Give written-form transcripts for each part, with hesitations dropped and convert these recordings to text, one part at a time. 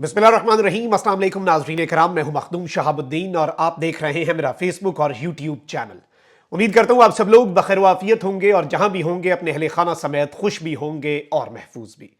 बिस्मिल्लाहिर्रहमानिर्रहीम। अस्सलाम वालेकुम नाज़रीन कराम, मैं हूं मखदूम शहाबुद्दीन और आप देख रहे हैं मेरा फेसबुक और यूट्यूब चैनल। उम्मीद करता हूं आप सब लोग बखैर वाफियत होंगे और जहां भी होंगे अपने अहले खाना समेत खुश भी होंगे और महफूज भी।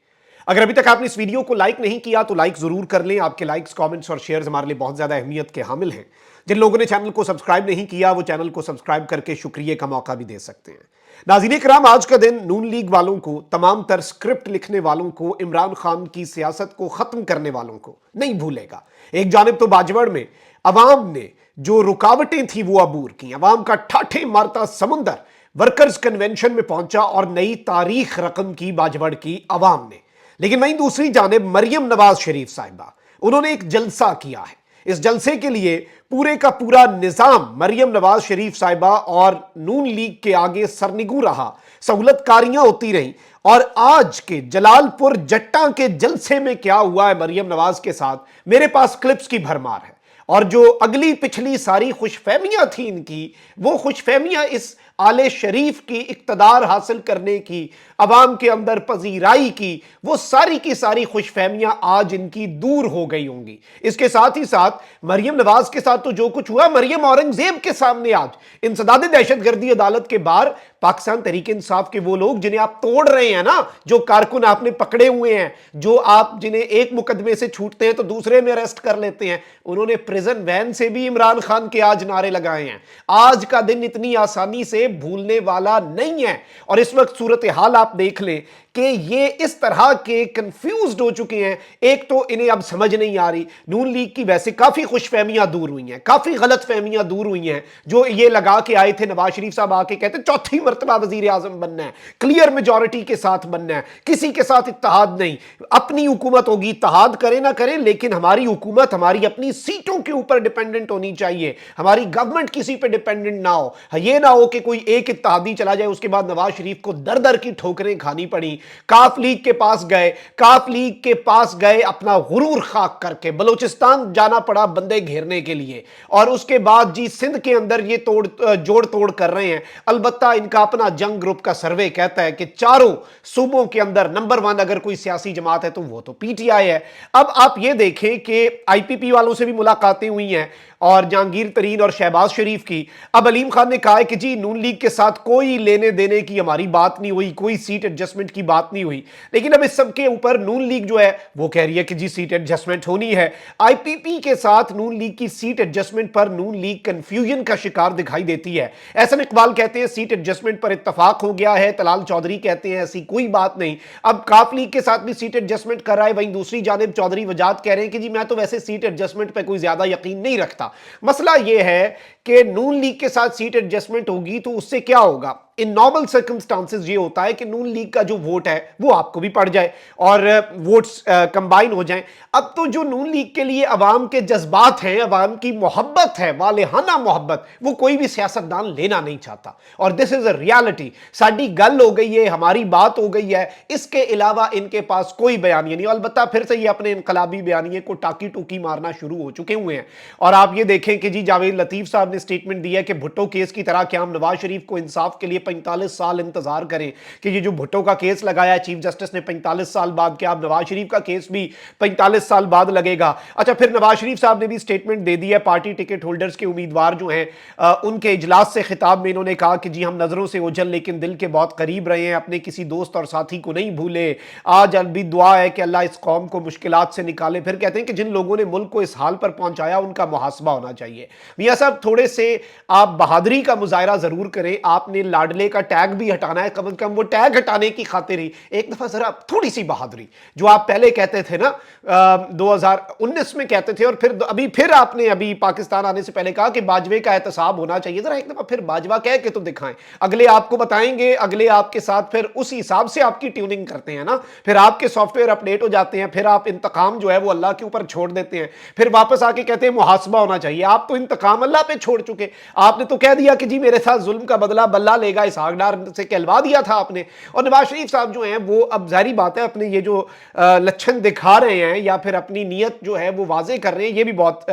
अगर अभी तक आपने इस वीडियो को लाइक नहीं किया तो लाइक जरूर कर लें। आपके लाइक्स, कमेंट्स और शेयर्स हमारे लिए बहुत ज्यादा अहमियत के हामिल हैं। जिन लोगों ने चैनल को सब्सक्राइब नहीं किया वो चैनल को सब्सक्राइब करके शुक्रिया का मौका भी दे सकते हैं। नाज़रीन कराम, आज का दिन नून लीग वालों को, तमाम तर स्क्रिप्ट लिखने वालों को, इमरान खान की सियासत को खत्म करने वालों को नहीं भूलेगा। एक जानिब तो बाजवड़ में अवाम ने जो रुकावटें थी वो अबूर की, अवाम का ठाठे मारता समुंदर वर्कर्स कन्वेंशन में पहुंचा और नई तारीख रकम की बाजवड़ की अवाम ने। लेकिन वहीं दूसरी जानिब मरियम नवाज शरीफ साहिबा, उन्होंने एक जलसा किया है। इस जलसे के लिए पूरे का पूरा निजाम मरियम नवाज शरीफ साहिबा और नून लीग के आगे सरनिगू रहा, सहूलतकारियां होती रहीं। और आज के जलालपुर जट्टा के जलसे में क्या हुआ है मरियम नवाज के साथ, मेरे पास क्लिप्स की भरमार है। और जो अगली पिछली सारी खुशफहमियां थी इनकी, वो खुशफहमियां इस आले शरीफ की इक्तदार हासिल करने की, अवाम के अंदर पजीराई की, वो सारी की सारी खुशफहमियां आज इनकी दूर हो गई होंगी। इसके साथ ही साथ मरियम नवाज के साथ तो जो कुछ हुआ, मरियम औरंगजेब के सामने आज इंसदाद दहशतगर्दी अदालत के बाहर पाकिस्तान तहरीक इंसाफ के वो लोग जिन्हें आप तोड़ रहे हैं ना, जो कारकुन आपने पकड़े हुए हैं, जो आप जिन्हें एक मुकदमे से छूटते हैं तो दूसरे में अरेस्ट कर लेते हैं, उन्होंने प्रिजन वैन से भी इमरान खान के आज नारे लगाए हैं। आज का दिन इतनी आसानी से भूलने वाला नहीं है। और इस वक्त सूरत हाल आप देख लें कि ये इस तरह के कंफ्यूज्ड हो चुके हैं। एक तो इन्हें अब समझ नहीं आ रही, नून लीग की वैसे काफी खुशफहमियां दूर हुई हैं, काफी गलत फहमियां दूर हुई हैं। जो ये लगा के आए थे, नवाज शरीफ साहब आके कहते चौथी मर्तबा वजीर आजम बनना है, क्लियर मेजॉरिटी के साथ बनना है, किसी के साथ इत्तेहाद नहीं, अपनी हुकूमत होगी, इत्तेहाद करें ना करें लेकिन हमारी हुकूमत हमारी अपनी सीटों के ऊपर डिपेंडेंट होनी चाहिए, हमारी गवर्नमेंट किसी पे डिपेंडेंट ना हो। ये ना हो कि कोई एक इत्तेहादी चला जाए उसके बाद नवाज शरीफ को दर दर की ठोकरें खानी पड़ी। काफ लीग के पास गए, काफ लीग के पास गए अपना गुरूर खाक करके, बलूचिस्तान जाना पड़ा बंदे घेरने के लिए, और उसके बाद जी सिंध के अंदर ये जोड़ तोड़ कर रहे हैं। अलबत्ता इनका अपना जंग ग्रुप का सर्वे कहता है कि चारों सूबों के अंदर नंबर 1 अगर कोई सियासी जमात है तो वो तो पीटीआई है। अब आप ये देखें कि आईपीपी वालों से भी मुलाकातें हुई हैं और जहांगीर तरीन और शहबाज शरीफ की। अब अलीम खान ने कहा है कि जी नून लीग के साथ कोई लेने देने की हमारी बात नहीं हुई, कोई सीट एडजस्टमेंट की बात नहीं हुई। लेकिन अब इस सब के ऊपर नून लीग जो है वो कह रही है कि जी सीट एडजस्टमेंट होनी है। आईपीपी के साथ नून लीग की सीट एडजस्टमेंट पर नून लीग कंफ्यूजन का शिकार दिखाई देती है। एहसन इकबाल कहते हैं सीट एडजस्टमेंट पर इत्तफाक हो गया है, तलाल चौधरी कहते हैं ऐसी कोई बात नहीं। अब काफ लीग के साथ भी सीट एडजस्टमेंट कर रहा है, वहीं दूसरी जानिब चौधरी वजाद कह रहे हैं कि जी मैं तो वैसे सीट एडजस्टमेंट पर कोई ज्यादा यकीन नहीं रखता। मसला यह है कि नून लीग के साथ सीट एडजस्टमेंट होगी तो उससे क्या होगा, इन नॉर्मल सर्कमस्टांसेस ये होता है कि नून लीग का जो वोट है वो आपको भी पड़ जाए और वोट्स कंबाइन हो जाएं। अब तो जो नून लीग के लिए अवाम के जज्बात हैं, अवाम की मोहब्बत है, वालेहाना मोहब्बत, वो कोई भी सियासतदान लेना नहीं चाहता। और दिस इज अ रियलिटी। साडी गल हो गई है, हमारी बात हो गई है, इसके अलावा इनके पास कोई बयानिया नहीं। अलबत्ता फिर से ये अपने इनकलाबी बयानिए को टाकी टूकी मारना शुरू हो चुके हुए हैं। और आप ये देखें कि जी जावेद लतीफ साहब ने स्टेटमेंट दिया कि भुट्टो केस की तरह क्या हम नवाज शरीफ को इंसाफ के लिए 45 साल इंतजार करें कि ये जो भुट्टो का केस लगाया चीफ जस्टिस ने 45 साल बाद, क्या अब नवाज शरीफ का केस भी 45 साल बाद लगेगा? अच्छा, फिर नवाज शरीफ साहब ने भी स्टेटमेंट दे दी है। पार्टी टिकट होल्डर्स के उम्मीदवार जो हैं उनके इजलास से खिताब में इन्होंने कहा कि जी हम नजरों से ओझल लेकिन दिल के बहुत करीब रहे हैं, अपने किसी दोस्त और साथी को नहीं भूले। आज अलबी दुआ है कि अल्लाह इस कौम को मुश्किलात से निकाले। फिर कहते हैं कि जिन लोगों ने मुल्क को इस हाल पर पहुंचाया उनका मुहासबा होना चाहिए। मियां साहब, थोड़े से आप बहादुरी का मुजाहरा जरूर करें। आपने लाडले का टैग भी हटाना है, कम से कम वो टैग हटाने की खातिर ही एक दफा जरा थोड़ी सी बहादुरी, जो आप पहले कहते थे ना 2019 में कहते थे, और फिर आपने अभी पाकिस्तान आने से पहले कहा कि बाजवे का एहतसाब होना चाहिए, जरा एक दफा फिर बाजवा कह के तो दिखाएं। अगले आपको बताएंगे, अगले आपके साथ फिर उस हिसाब से आपकी ट्यूनिंग करते हैं ना, फिर आपके सॉफ्टवेयर अपडेट हो जाते हैं, फिर आप इंतकाम जो है वो अल्लाह के ऊपर छोड़ देते हैं, फिर वापस आके कहते हैं मुहासबा होना चाहिए। आप तो इंतकाम अल्लाह पे छोड़ चुके। आपने तो कह दिया कि जी मेरे साथ जुल्म का बदला बल्ला लेगा, इस आगडार से कहलवा दिया था आपने। और नवाज शरीफ साहब जो हैं वो अब जाहिर बात है अपने ये जो लक्षण दिखा रहे हैं या फिर अपनी नीयत जो है वो वाजे कर रहे हैं, ये भी बहुत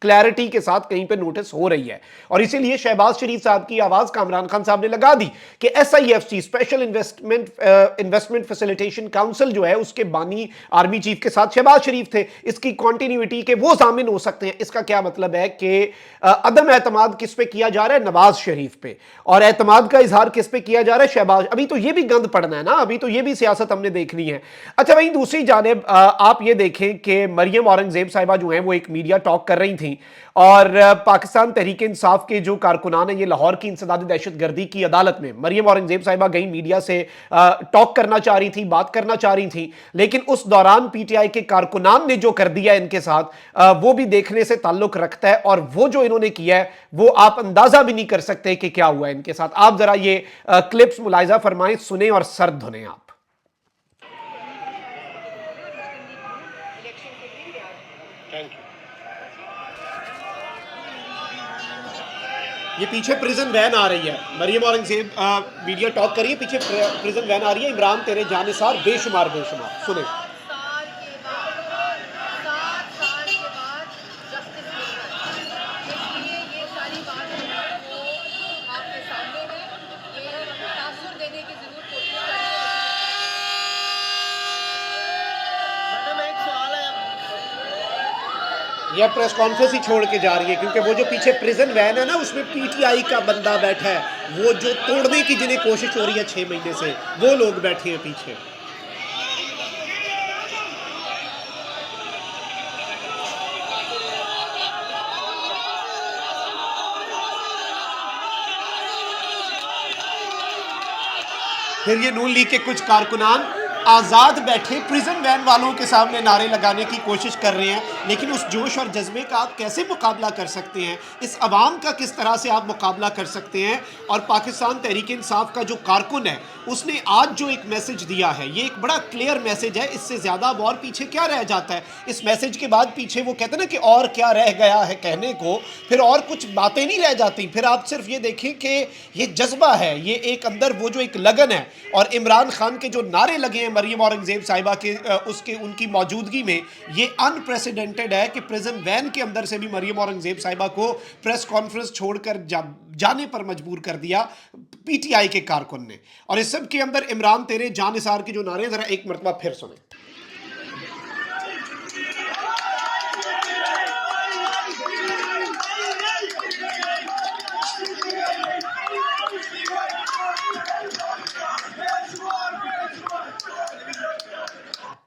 क्लैरिटी के साथ कहीं पे नोटिस हो रही है। और इसीलिए शहबाज शरीफ साहब की आवाज कामरान खान साहब ने लगा दी कि SIFC special investment facilitation council जो है उसके बानी आर्मी चीफ के साथ शहबाज शरीफ थे, इसकी कंटिन्यूटी के वो जामिन हो सकते हैं। इसका क्या मतलब है कि अदम एतमाद किस पे किया जा रहा है? नवाज शरीफ पे। और एतमाद का इजहार किस पे किया जा रहा है? शहबाज। अभी तो ये भी गंद पड़ना है ना, अभी तो ये भी सियासत हमने देखनी है। अच्छा, वहीं दूसरी जानिब आप ये देखें कि मरियम औरंगजेब साहिबा जो है वो एक मीडिया टॉक कर रही थी और पाकिस्तान तहरीक इंसाफ के जो कारकुनान है, ये लाहौर की इंसदादी दहशतगर्दी की अदालत में मरियम औरंगजेब साहिबा गई, मीडिया से टॉक करना चाह रही थी, बात करना चाह रही थी, लेकिन उस दौरान PTI के कारकुनान ने जो कर दिया इनके साथ वो भी देखने से ताल्लुक रखता है। और वो जो इन्होंने किया है वो आप अंदाजा भी नहीं कर सकते कि क्या हुआ है इनके साथ। आप जरा ये क्लिप्स मुलाहिजा फरमाएं, सुने और सर धुने आप। ये पीछे प्रिजन वैन आ रही है, मरियम औरंगजेब मीडिया टॉक करिए, पीछे प्रिजन वैन आ रही है, इमरान तेरे जानिसार बेशुमार बेशुमार। सुने। यह प्रेस कॉन्फ्रेंस ही छोड़ के जा रही है क्योंकि वो जो पीछे प्रिजन वैन है ना, उसमें PTI का बंदा बैठा है, वो जो तोड़ने की जिन्हें कोशिश हो रही है 6 महीने से, वो लोग बैठे हैं पीछे। फिर ये नून लीग के कुछ कारकुनान आज़ाद बैठे प्रिजन वैन वालों के सामने नारे लगाने की कोशिश कर रहे हैं, लेकिन उस जोश और जज्बे का आप कैसे मुकाबला कर सकते हैं? इस अवाम का किस तरह से आप मुकाबला कर सकते हैं? और पाकिस्तान तहरीक इंसाफ का जो कारकुन है उसने आज जो एक मैसेज दिया है, ये एक बड़ा क्लियर मैसेज है। इससे ज़्यादा अब और पीछे क्या रह जाता है? इस मैसेज के बाद पीछे वो कहते हैं ना कि और क्या रह गया है कहने को, फिर और कुछ बातें नहीं रह जाती। फिर आप सिर्फ ये देखें कि ये जज्बा है, ये एक अंदर वो जो एक लगन है। और इमरान खान के जो नारे लगे हैं मरियम औरंगजेब साहिबा के उसके उनकी मौजूदगी में, ये अनप्रेसिडेंटेड है कि प्रिजन वैन के अंदर से भी मरियम औरंगजेब साहिबा को प्रेस कॉन्फ्रेंस छोड़कर जाने पर मजबूर कर दिया PTI के कारकुन ने। और इस सब के अंदर इमरान तेरे जानिसार के जो नारे, जरा एक मरतबा फिर सुने।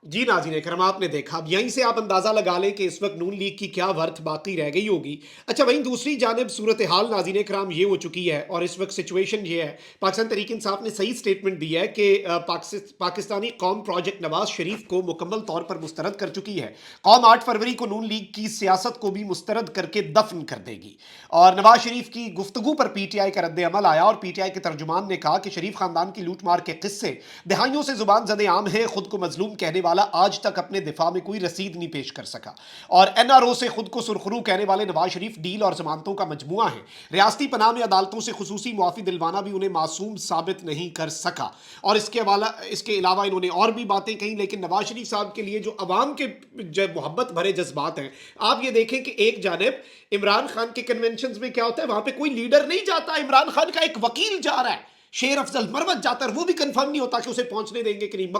जी नाज़रीन इकराम, आपने देखा, अब यहीं से आप अंदाज़ा लगा लें कि इस वक्त नून लीग की क्या वर्थ बाकी रह गई होगी। अच्छा, वहीं दूसरी जानिब सूरत हाल नाज़रीन इकराम ये हो चुकी है और इस वक्त सिचुएशन ये है, पाकिस्तान तहरीक इंसाफ ने सही स्टेटमेंट दी है कि पाकिस्तानी कौम प्रोजेक्ट नवाज शरीफ को मुकम्मल तौर पर मुस्तरद कर चुकी है। कौम 8 फरवरी को नून लीग की सियासत को भी मुस्तरद करके दफन कर देगी। और नवाज शरीफ की गुफ्तगू पर PTI का रद्द अमल आया और PTI के तर्जुमान ने कहा कि शरीफ खानदान की लूट मार के किस्से दहाइयों से जुबान ज़दे आम है, खुद को मजलूम कहने वाला आज तक अपने दिफा में कोई रसीद नहीं पेश कर सका। और NRO से खुद को सुरखरू कहने वाले नवाज शरीफ डील और जमानतों का मजमुआ है। रियासती पनाह में अदालतों से खुसूसी मुआफी दिलवाना भी उन्हें मासूम साबित नहीं कर सका। और इसके अलावा इन्होंने और भी बातें कही, लेकिन नवाज शरीफ साहब के लिए जो अवाम के मोहब्बत भरे जज्बात हैं, आप ये देखें कि एक जानिब इमरान खान के कन्वेंशन में क्या होता है, वहां पे कोई लीडर नहीं जाता, इमरान खान का एक वकील जा रहा है, शेर अफजल मरवत जाता है, वो भी कंफर्म नहीं होता कि उसे पहुंचने देंगे कि नहीं।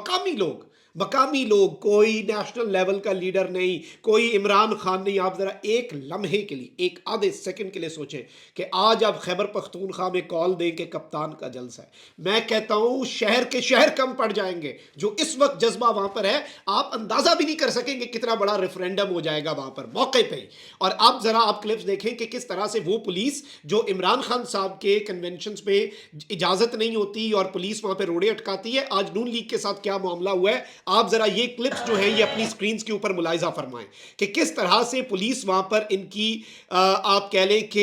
मकामी लोग, कोई नेशनल लेवल का लीडर नहीं, कोई इमरान खान नहीं। आप जरा एक लम्हे के लिए, एक आधे सेकंड के लिए सोचें कि आज आप खैबर पख्तूनख्वा में कॉल दें कि कप्तान का जलसा है, मैं कहता हूं शहर के शहर कम पड़ जाएंगे। जो इस वक्त जज्बा वहां पर है, आप अंदाजा भी नहीं कर सकेंगे कितना बड़ा रेफरेंडम हो जाएगा वहां पर मौके पे। और अब जरा आप क्लिप्स देखें कि किस तरह से वो पुलिस जो इमरान खान साहब के कन्वेंशन पे इजाजत नहीं होती और पुलिस वहां पे रोड़े अटकाती है, आज नून लीग के साथ क्या मामला हुआ है। आप जरा ये क्लिप्स जो है ये अपनी स्क्रीन के ऊपर मुलाहिजा फरमाएं कि किस तरह से पुलिस वहां पर इनकी आप कह लें कि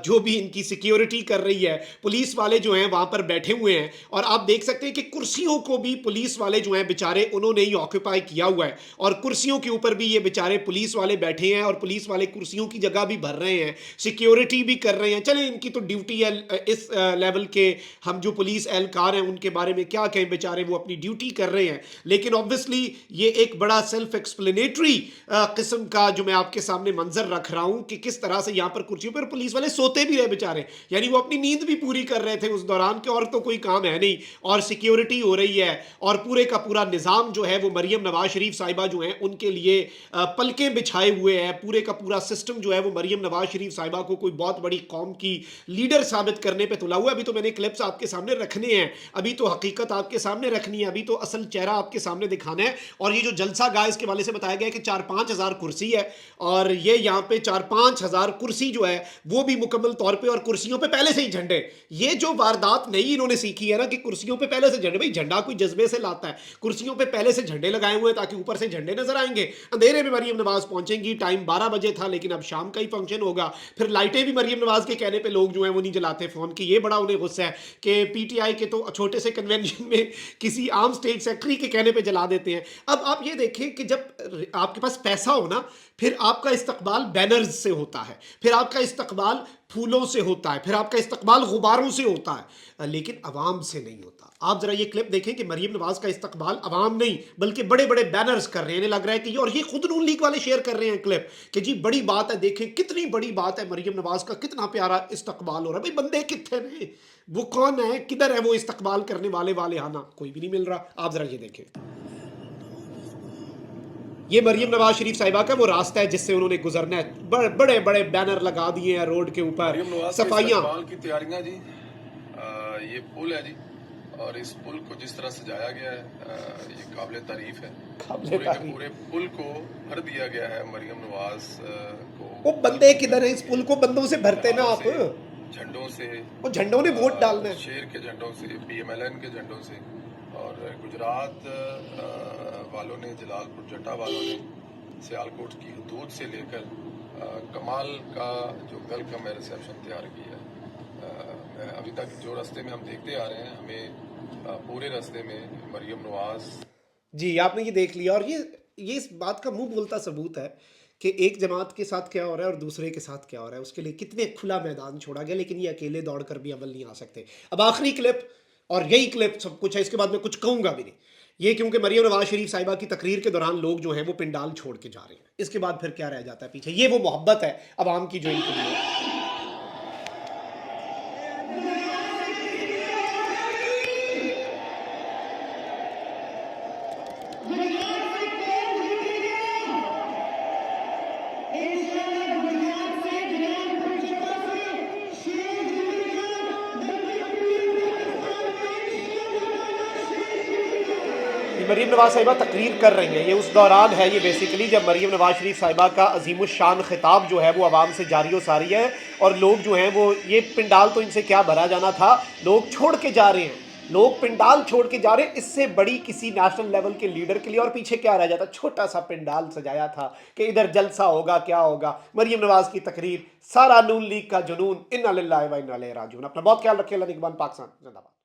जो भी इनकी सिक्योरिटी कर रही है, पुलिस वाले जो हैं वहां पर बैठे हुए हैं। और आप देख सकते हैं कि कुर्सियों को भी पुलिस वाले जो हैं बेचारे उन्होंने ही ऑक्यूपाई किया हुआ है और कुर्सियों के ऊपर भी ये बेचारे पुलिस वाले बैठे हैं और पुलिस वाले कुर्सियों की जगह भी भर रहे हैं, सिक्योरिटी भी कर रहे हैं। चले इनकी तो ड्यूटी है, इस लेवल के हम जो पुलिस एहलकार हैं उनके बारे में क्या कहें, बेचारे वो अपनी ड्यूटी कर रहे हैं। लेकिन ऑब्वियसली ये एक बड़ा सेल्फ एक्सप्लेनेटरी किस्म का जो मैं आपके सामने मंजर रख रहा हूं कि किस तरह से यहां पर कुर्सियों पर पुलिस वाले सोते भी रहे बेचारे, यानी वो अपनी नींद भी पूरी कर रहे थे उस दौरान के, और तो कोई काम है नहीं और सिक्योरिटी हो रही है और पूरे का पूरा निज़ाम जो है वो मरियम नवाज शरीफ साहिबा जो है उनके लिए पलकें बिछाए हुए है। पूरे का पूरा सिस्टम जो है वो मरियम नवाज शरीफ साहिबा को कोई बहुत बड़ी कौम की लीडर साबित करने पे तुला हुआ है। अभी तो मैंने क्लिप्स आपके सामने रखने हैं, अभी तो हकीकत आपके सामने रखनी है, अभी तो असल चेहरा आपके सामने दिखाना है। और ये जो जलसा गाय इसके वाले से बताया गया कि 4-5 हज़ार कुर्सी है और ये यहाँ पे 4-5 हज़ार कुर्सी जो है वो भी मुकम्मल तौर पे, और कुर्सियों पे पहले से ही झंडे। ये जो वारदात नहीं इन्होंने सीखी है ना कि कुर्सियों पे पहले से झंडे, भाई झंडा कोई जज्बे से लाता है, कुर्सियों पे पहले से झंडे लगाए हुए हैं ताकि ऊपर से झंडे नजर आएंगे। अंधेरे में मरियम नवाज पहुंचेंगी, टाइम 12 बजे था लेकिन अब शाम का ही फंक्शन होगा। फिर लाइटें भी मरियम नवाज के कहने पे लोग जो हैं वो नहीं जलाते फोन की, ये बड़ा उन्हें गुस्सा है कि पीटीआई के तो छोटे से कन्वेंशन में किसी आम स्टेट सेक्रेटरी के कहने पे जला देते हैं। अब आप ये देखें कि जब आपके पास पैसा हो ना, फिर आपका इस्तकबाल बैनर्स से होता है, फिर आपका इस्तकबाल फूलों से होता है, फिर आपका इस्तकबाल गुब्बारों से होता है, लेकिन अवाम से नहीं होता। आप जरा ये क्लिप देखें कि मरियम नवाज का इस्तकबाल अवाम नहीं बल्कि बड़े बड़े बैनर्स कर रहे हैं। इन्हें लग रहा है कि और ये खुद नून लीग वाले शेयर कर रहे हैं क्लिप कि जी बड़ी बात है, देखें कितनी बड़ी बात है, मरियम नवाज का कितना प्यारा इस्तकबाल हो रहा है। भाई बंदे कितने हैं, वो कौन है, किधर है वो इस्तकबाल करने वाले वाले आना, कोई भी नहीं मिल रहा। आप जरा ये देखें, ये मरियम नवाज शरीफ साहिबा का वो रास्ता है जिससे उन्होंने गुजरना है। बड़े बड़े बैनर लगा दिए हैं रोड के ऊपर, सफाइयाँ की तैयारियां जी। ये पुल है जी, और इस पुल को जिस तरह सजाया गया है ये काबिल तारीफ है। पूरे पुल को भर दिया गया है मरियम नवाज को। वो बंदे किधर है, इस पुल को बंदों से भरते ना आप, झंडों से, वो झंडों ने वोट डालना है, शेर के झंडों से, पीएमएलएन के झंडों से, और गुजरात वालों ने, जलालपुर जट्टा वालों ने सियालकोट की हदूद से लेकर कमाल का जो वेलकम है रिसेप्शन तैयार किया है। अभी तक जो रास्ते में हम देखते आ रहे हैं, हमें पूरे रास्ते में मरियम नवाज जी आपने ये देख लिया। और ये इस बात का मुंह बोलता सबूत है कि एक जमात के साथ क्या हो रहा है और दूसरे के साथ क्या हो रहा है, उसके लिए कितने खुला मैदान छोड़ा गया, लेकिन ये अकेले दौड़कर भी अव्वल नहीं आ सकते। अब आखिरी क्लिप, और यही क्लिप सब कुछ है, इसके बाद मैं कुछ कहूंगा भी नहीं। ये क्योंकि मरियम नवाज शरीफ साहिबा की तकरीर के दौरान लोग जो हैं वो पिंडाल छोड़ के जा रहे हैं, इसके बाद फिर क्या रह जाता है पीछे, ये वो मोहब्बत है अवाम की जो इनके लिए। मरीम नवाज साहिबा तकरीर कर रही हैं, ये उस दौरान है ये बेसिकली जब मरीम नवाज शरीफ साहिबा का अजीमुशान खिताब जो है वो आवाम से जारी व सारी है, और लोग जो हैं वो ये पिंडाल तो इनसे क्या भरा जाना था, लोग छोड़ के जा रहे हैं, लोग पिंडाल छोड़ के जा रहे हैं। इससे बड़ी किसी नेशनल लेवल के लीडर के लिए और पीछे क्या रह जाता, छोटा सा पिंडाल सजाया था कि इधर जलसा होगा, क्या होगा, मरीम नवाज की तकरीर, सारा नून लीग का जुनून, इन्ना लिल्लाहि व इन्ना इलैहि राजिऊन। अपना बहुत ख्याल रखिए, अल्लाह निगहबान, पाकिस्तान जिंदाबाद।